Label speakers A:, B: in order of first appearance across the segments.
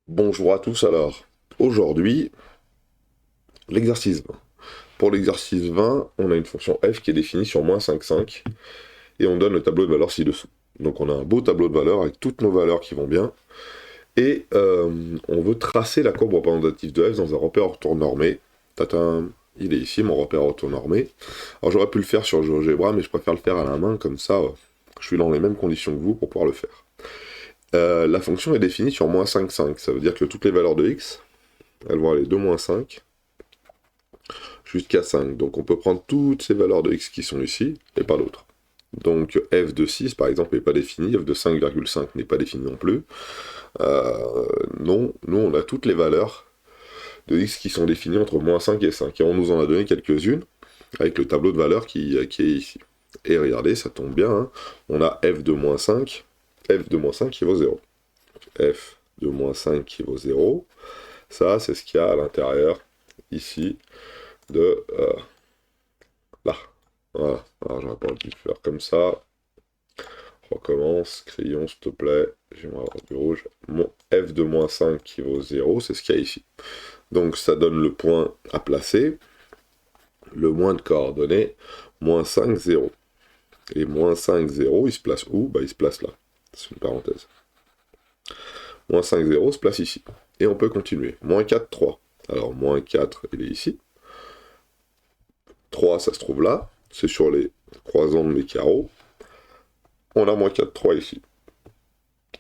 A: Bonjour à tous alors. Aujourd'hui, l'exercice 20. Pour l'exercice 20, on a une fonction f qui est définie sur -5,5 et on donne le tableau de valeurs ci-dessous. Donc on a un beau tableau de valeurs avec toutes nos valeurs qui vont bien et on veut tracer la courbe représentative de f dans un repère orthonormé. Tatin, il est ici mon repère orthonormé. Alors j'aurais pu le faire sur GeoGebra mais je préfère le faire à la main comme ça je suis dans les mêmes conditions que vous pour pouvoir le faire. La fonction est définie sur -5,5, ça veut dire que toutes les valeurs de x, elles vont aller de -5 jusqu'à 5. Donc on peut prendre toutes ces valeurs de x qui sont ici, et pas d'autres. Donc f de 6 par exemple n'est pas défini, f de 5,5 n'est pas défini non plus. Non, nous on a toutes les valeurs de x qui sont définies entre -5 et 5. Et on nous en a donné quelques-unes avec le tableau de valeurs qui est ici. Et regardez, ça tombe bien, hein. On a f de -5, f de -5 qui vaut 0. F de -5 qui vaut 0. Ça, c'est ce qu'il y a à l'intérieur, ici, de là. Voilà. Alors, j'aurais pas dû faire comme ça. Recommence. Crayon, s'il te plaît. J'aimerais avoir du rouge. Mon F de -5 qui vaut 0, c'est ce qu'il y a ici. Donc, ça donne le point à placer. Le moins de coordonnées. -5, 0. Et -5, 0, il se place où? Bah, il se place là. C'est une parenthèse. -5, 0 se place ici. Et on peut continuer. -4, 3. Alors, -4, il est ici. 3, ça se trouve là. C'est sur les croisants de mes carreaux. On a -4, 3 ici.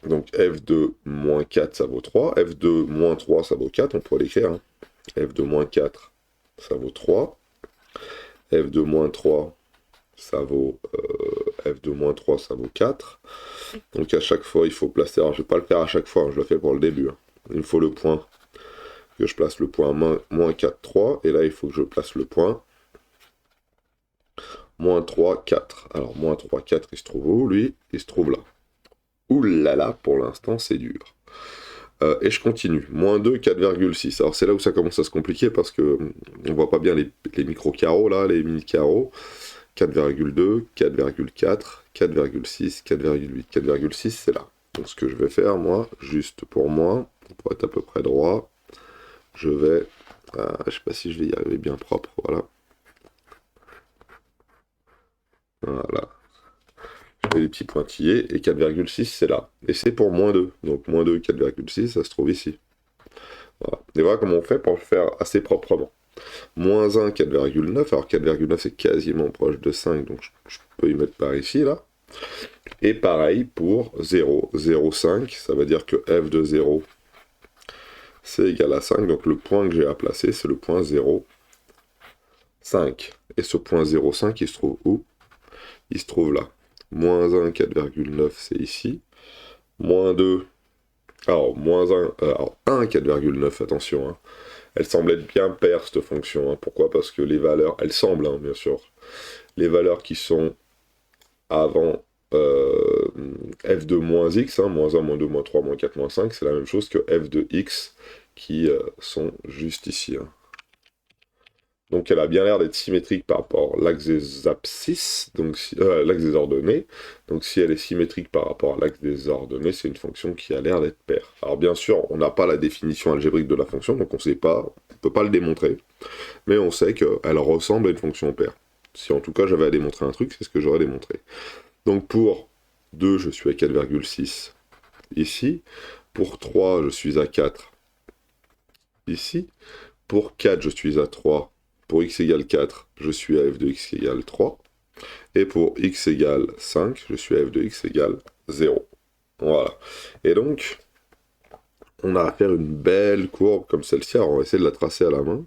A: Donc f de -4, ça vaut 3. F de -3, ça vaut 4. On pourrait l'écrire. Hein. F de -4, ça vaut 3. F de -3, ça vaut... F de -3, ça vaut 4. Donc à chaque fois, il faut placer... Alors, je ne vais pas le faire à chaque fois. Hein, je le fais pour le début. Hein. Il me faut le point. Que je place le point -4, 3. Et là, il faut que je place le point... -3, 4. Alors, -3, 4, il se trouve où, lui? Il se trouve là. Ouh là là, pour l'instant, c'est dur. Et je continue. -2, 4,6. Alors, c'est là où ça commence à se compliquer parce que on voit pas bien les micro-carreaux, là, les mini-carreaux. 4,2, 4,4, 4,6, 4,8. 4,6, c'est là. Donc, ce que je vais faire, moi, juste pour moi, pour être à peu près droit, je vais... je sais pas si je vais y arriver bien propre, voilà. Voilà. Je fais les petits pointillés, et 4,6 c'est là. Et c'est pour -2. Donc -2, 4,6, ça se trouve ici. Voilà. Et voilà comment on fait pour le faire assez proprement. -1, 4,9. Alors 4,9 c'est quasiment proche de 5, donc je peux y mettre par ici, là. Et pareil pour 0, 0,5, ça veut dire que f de 0, c'est égal à 5. Donc le point que j'ai à placer, c'est le point 0,5. Et ce point 0,5, il se trouve où? Il se trouve là. -1, 4,9, c'est ici. -2, alors, alors 1, 4,9, attention. Hein. Elle semble être bien paire, cette fonction. Hein. Pourquoi? Parce que les valeurs, elles semblent, hein, bien sûr. Les valeurs qui sont avant f de -x, hein, -1, -2, -3, -4, -5, c'est la même chose que f de x qui sont juste ici. Hein. Donc elle a bien l'air d'être symétrique par rapport à l'axe des abscisses, donc l'axe des ordonnées. Donc si elle est symétrique par rapport à l'axe des ordonnées, c'est une fonction qui a l'air d'être paire. Alors bien sûr, on n'a pas la définition algébrique de la fonction, donc on ne peut pas le démontrer, mais on sait qu'elle ressemble à une fonction paire. Si en tout cas j'avais à démontrer un truc, c'est ce que j'aurais démontré. Donc pour 2, je suis à 4,6 ici. Pour 3, je suis à 4 ici. Pour 4, je suis à 3. Pour x égale 4, je suis à f de x égale 3. Et pour x égale 5, je suis à f de x égale 0. Voilà. Et donc, on a à faire une belle courbe comme celle-ci. Alors, on va essayer de la tracer à la main.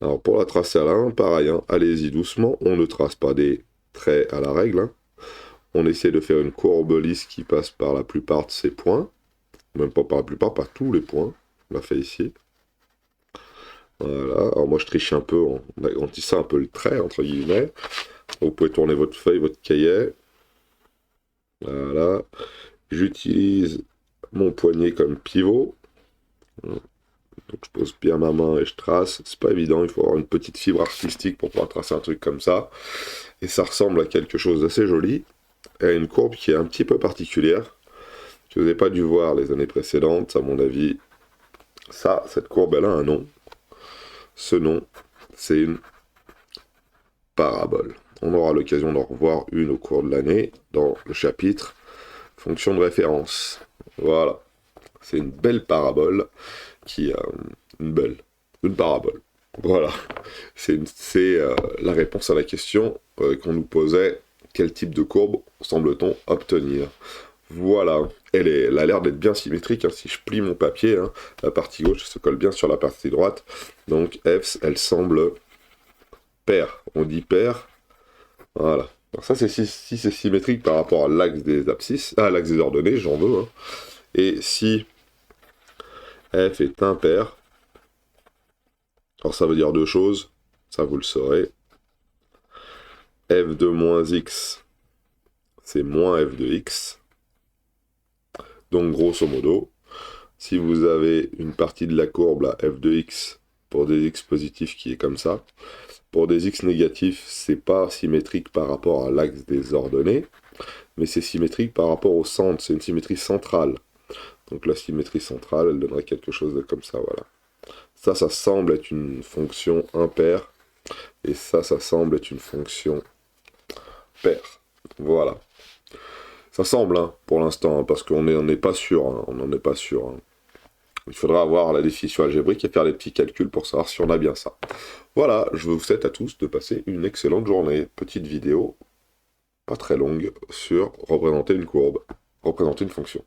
A: Alors, pour la tracer à la main, pareil, hein, allez-y doucement. On ne trace pas des traits à la règle. Hein. On essaie de faire une courbe lisse qui passe par la plupart de ces points. Même pas par la plupart, par tous les points. On l'a fait ici. Voilà, alors moi je triche un peu en agrandissant un peu le trait, entre guillemets. Vous pouvez tourner votre feuille, votre cahier. Voilà. J'utilise mon poignet comme pivot. Donc je pose bien ma main et je trace. C'est pas évident, il faut avoir une petite fibre artistique pour pouvoir tracer un truc comme ça. Et ça ressemble à quelque chose d'assez joli. Et à une courbe qui est un petit peu particulière. Si vous n'avez pas dû voir les années précédentes, à mon avis, cette courbe, elle a un nom. Ce nom, c'est une parabole. On aura l'occasion d'en revoir une au cours de l'année, dans le chapitre fonction de référence. Voilà. C'est une belle parabole qui a une parabole. Voilà. C'est la réponse à la question qu'on nous posait. Quel type de courbe semble-t-on obtenir? Voilà. Elle a l'air d'être bien symétrique. Hein. Si je plie mon papier, hein, la partie gauche se colle bien sur la partie droite. Donc F, elle semble paire. On dit paire. Voilà. Alors ça, c'est si c'est symétrique par rapport à l'axe des abscisses, à l'axe des ordonnées, j'en veux. Hein. Et si F est impair, alors ça veut dire deux choses, ça vous le saurez. F de moins x, c'est moins f de x. Donc grosso modo, si vous avez une partie de la courbe, là, f de x, pour des x positifs qui est comme ça, pour des x négatifs, c'est pas symétrique par rapport à l'axe des ordonnées, mais c'est symétrique par rapport au centre, c'est une symétrie centrale. Donc la symétrie centrale, elle donnerait quelque chose de comme ça, voilà. Ça semble être une fonction impaire, et ça semble être une fonction paire. Voilà. Ça semble, hein, pour l'instant, hein, parce qu'on n'est pas sûr, hein, on n'en est pas sûr. Hein. Il faudra avoir la définition algébrique et faire des petits calculs pour savoir si on a bien ça. Voilà, je vous souhaite à tous de passer une excellente journée. Petite vidéo, pas très longue, sur représenter une courbe, représenter une fonction.